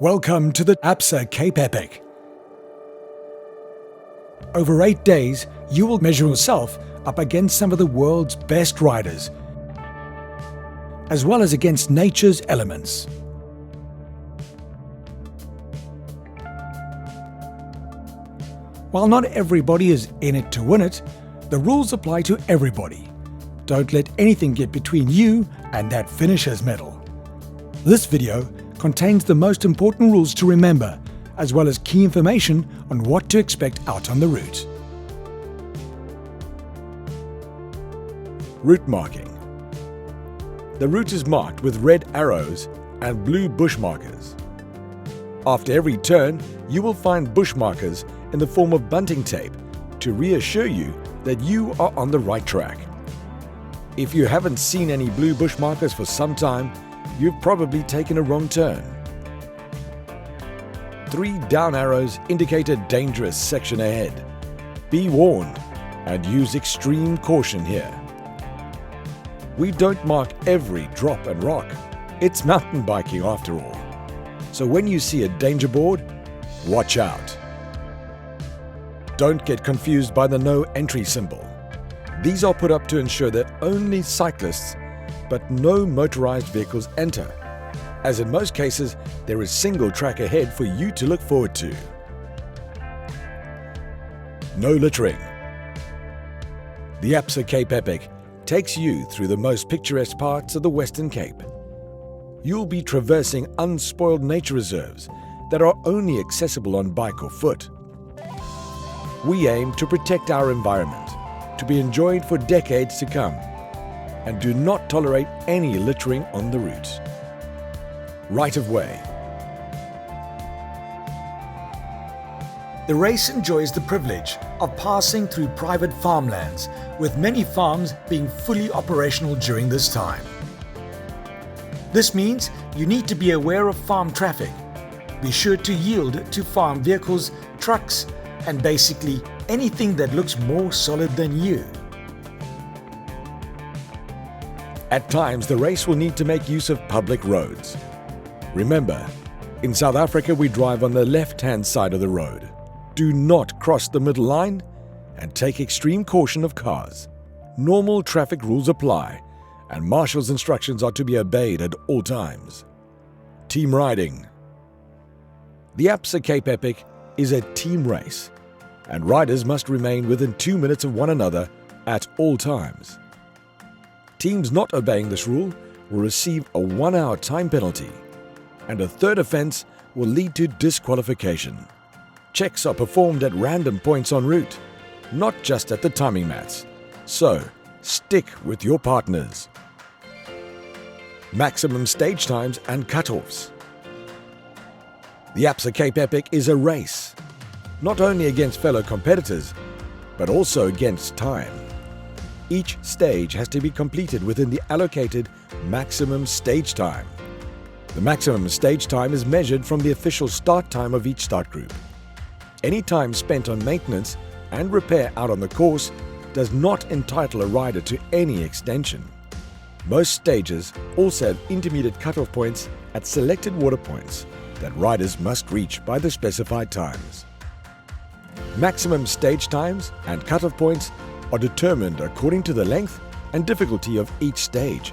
Welcome to the Absa Cape Epic. Over 8 days, you will measure yourself up against some of the world's best riders, as well as against nature's elements. While not everybody is in it to win it, the rules apply to everybody. Don't let anything get between you and that finisher's medal. This video contains the most important rules to remember, as well as key information on what to expect out on the route. Route marking. The route is marked with red arrows and blue bush markers. After every turn, you will find bush markers in the form of bunting tape to reassure you that you are on the right track. If you haven't seen any blue bush markers for some time, you've probably taken a wrong turn. 3 down arrows indicate a dangerous section ahead. Be warned and use extreme caution here. We don't mark every drop and rock. It's mountain biking after all. So when you see a danger board, watch out. Don't get confused by the no entry symbol. These are put up to ensure that only cyclists but no motorized vehicles enter, as in most cases there is single track ahead for you to look forward to. No littering. The Absa Cape Epic takes you through the most picturesque parts of the Western Cape. You'll be traversing unspoiled nature reserves that are only accessible on bike or foot. We aim to protect our environment, to be enjoyed for decades to come, and do not tolerate any littering on the route. Right of way. The race enjoys the privilege of passing through private farmlands, with many farms being fully operational during this time. This means you need to be aware of farm traffic. Be sure to yield to farm vehicles, trucks, and basically anything that looks more solid than you. At times, the race will need to make use of public roads. Remember, in South Africa we drive on the left-hand side of the road. Do not cross the middle line and take extreme caution of cars. Normal traffic rules apply, and marshal's instructions are to be obeyed at all times. Team riding. The Absa Cape Epic is a team race, and riders must remain within 2 minutes of one another at all times. Teams not obeying this rule will receive a 1-hour time penalty, and a third offence will lead to disqualification. Checks are performed at random points en route, not just at the timing mats, so stick with your partners. Maximum stage times and cut-offs. The Absa Cape Epic is a race, not only against fellow competitors, but also against time. Each stage has to be completed within the allocated maximum stage time. The maximum stage time is measured from the official start time of each start group. Any time spent on maintenance and repair out on the course does not entitle a rider to any extension. Most stages also have intermediate cut-off points at selected water points that riders must reach by the specified times. Maximum stage times and cut-off points are determined according to the length and difficulty of each stage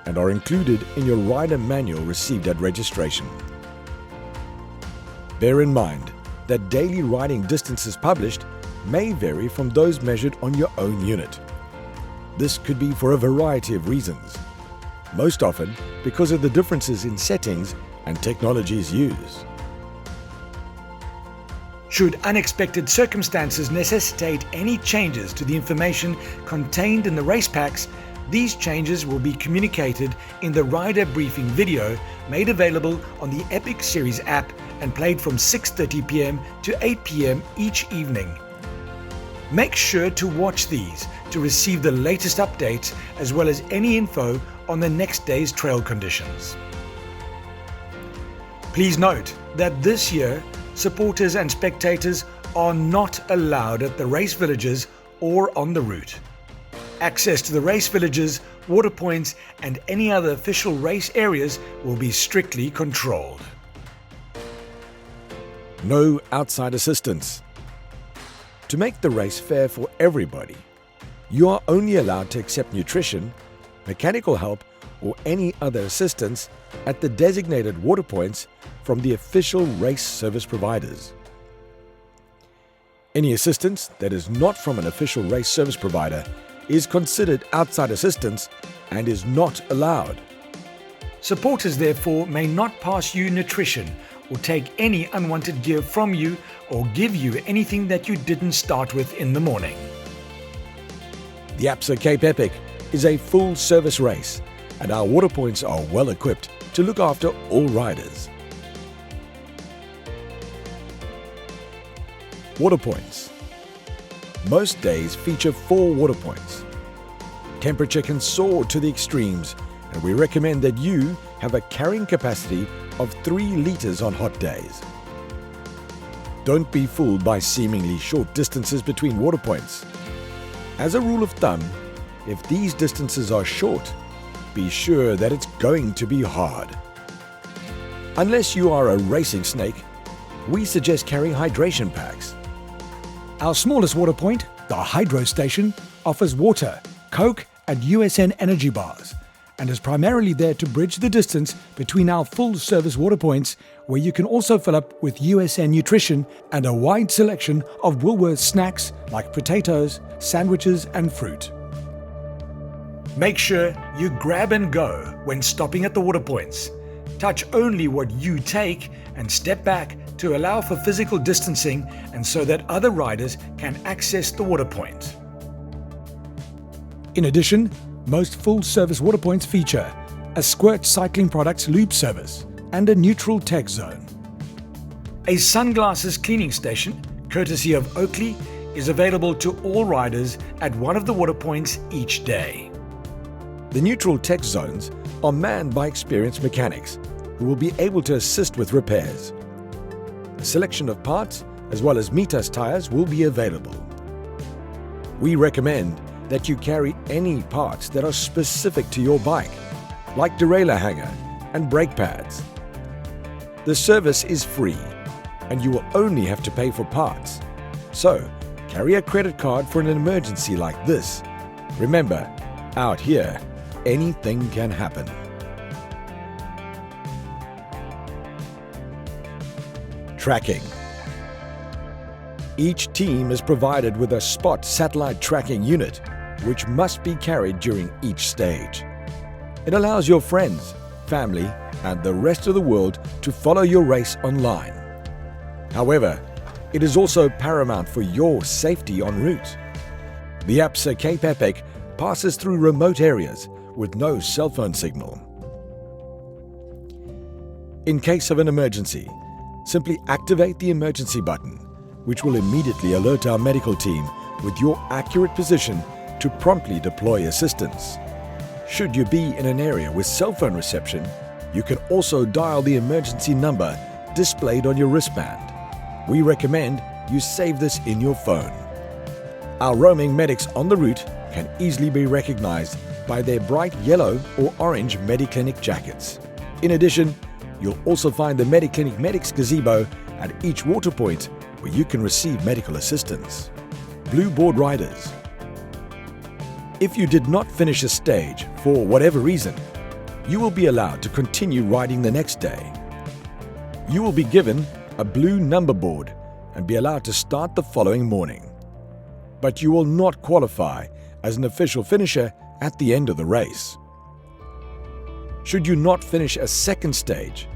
and are included in your rider manual received at registration. Bear in mind that daily riding distances published may vary from those measured on your own unit. This could be for a variety of reasons, most often because of the differences in settings and technologies used. Should unexpected circumstances necessitate any changes to the information contained in the race packs, these changes will be communicated in the rider briefing video made available on the Epic Series app and played from 6:30 p.m. to 8 p.m. each evening. Make sure to watch these to receive the latest updates as well as any info on the next day's trail conditions. Please note that this year, supporters and spectators are not allowed at the race villages or on the route. Access to the race villages, water points, and any other official race areas will be strictly controlled. no outside assistance. To make the race fair for everybody, you are only allowed to accept nutrition, mechanical help, or any other assistance at the designated water points from the official race service providers. Any assistance that is not from an official race service provider is considered outside assistance and is not allowed. Supporters, therefore, may not pass you nutrition or take any unwanted gear from you or give you anything that you didn't start with in the morning. The Absa Cape Epic is a full-service race, and our water points are well equipped to look after all riders. Water points. Most days feature 4 water points. Temperature can soar to the extremes, and we recommend that you have a carrying capacity of 3 liters on hot days. Don't be fooled by seemingly short distances between water points. As a rule of thumb, if these distances are short, be sure that it's going to be hard. Unless you are a racing snake, we suggest carrying hydration packs. Our smallest water point, the Hydro Station, offers water, Coke and USN energy bars, and is primarily there to bridge the distance between our full-service water points, where you can also fill up with USN nutrition and a wide selection of Woolworths snacks like potatoes, sandwiches and fruit. Make sure you grab and go when stopping at the water points. Touch only what you take and step back to allow for physical distancing and so that other riders can access the water point. In addition, most full-service water points feature a Squirt Cycling Products lube service and a neutral tech zone. A sunglasses cleaning station, courtesy of Oakley, is available to all riders at one of the water points each day. The neutral tech zones are manned by experienced mechanics who will be able to assist with repairs. A selection of parts as well as Mitas tires will be available. We recommend that you carry any parts that are specific to your bike, like derailleur hanger and brake pads. The service is free and you will only have to pay for parts. So, carry a credit card for an emergency like this. Remember, out here, anything can happen. Tracking. Each team is provided with a spot satellite tracking unit, which must be carried during each stage. It allows your friends, family, and the rest of the world to follow your race online. However, it is also paramount for your safety en route. The Absa Cape Epic passes through remote areas with no cell phone signal. In case of an emergency, simply activate the emergency button, which will immediately alert our medical team with your accurate position to promptly deploy assistance. Should you be in an area with cell phone reception, you can also dial the emergency number displayed on your wristband. We recommend you save this in your phone. Our roaming medics on the route can easily be recognized by their bright yellow or orange Mediclinic jackets. In addition, you'll also find the Mediclinic Medics gazebo at each water point where you can receive medical assistance. Blue board riders. If you did not finish a stage for whatever reason, you will be allowed to continue riding the next day. You will be given a blue number board and be allowed to start the following morning. But you will not qualify as an official finisher at the end of the race. Should you not finish a second stage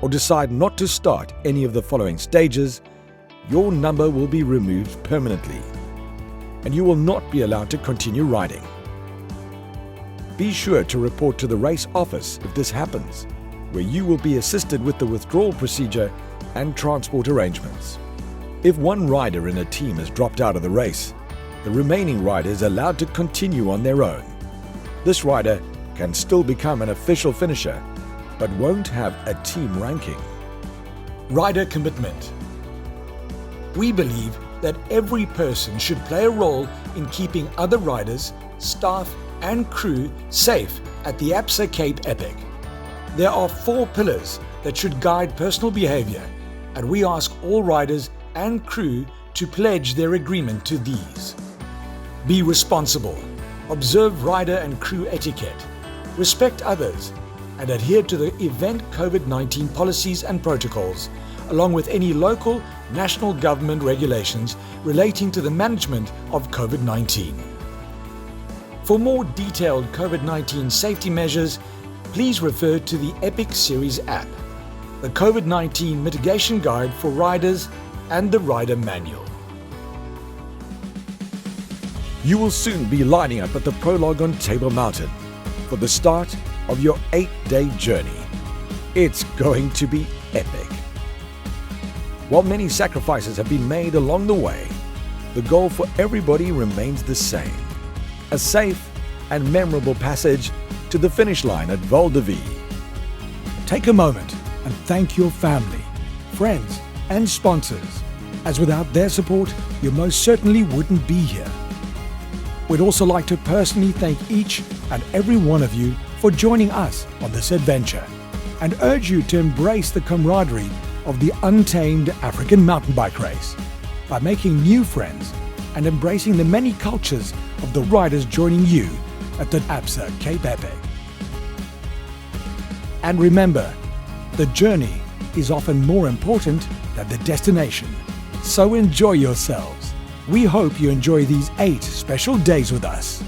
or decide not to start any of the following stages, your number will be removed permanently and you will not be allowed to continue riding. Be sure to report to the race office if this happens, where you will be assisted with the withdrawal procedure and transport arrangements. If one rider in a team has dropped out of the race, the remaining rider is allowed to continue on their own. This rider can still become an official finisher, but won't have a team ranking. Rider commitment. We believe that every person should play a role in keeping other riders, staff and crew safe at the Absa Cape Epic. There are 4 pillars that should guide personal behavior, and we ask all riders and crew to pledge their agreement to these. Be responsible, observe rider and crew etiquette, respect others, and adhere to the event COVID-19 policies and protocols, along with any local, national government regulations relating to the management of COVID-19. For more detailed COVID-19 safety measures, please refer to the EPIC Series app, the COVID-19 Mitigation Guide for Riders, and the Rider Manual. You will soon be lining up at the prologue on Table Mountain for the start of your 8-day journey. It's going to be epic. While many sacrifices have been made along the way, the goal for everybody remains the same: a safe and memorable passage to the finish line at Val de Vie. Take a moment and thank your family, friends, and sponsors, as without their support, you most certainly wouldn't be here. We'd also like to personally thank each and every one of you for joining us on this adventure, and urge you to embrace the camaraderie of the untamed African mountain bike race by making new friends and embracing the many cultures of the riders joining you at the Absa Cape Epic. And remember, the journey is often more important than the destination. So enjoy yourselves. We hope you enjoy these 8 special days with us.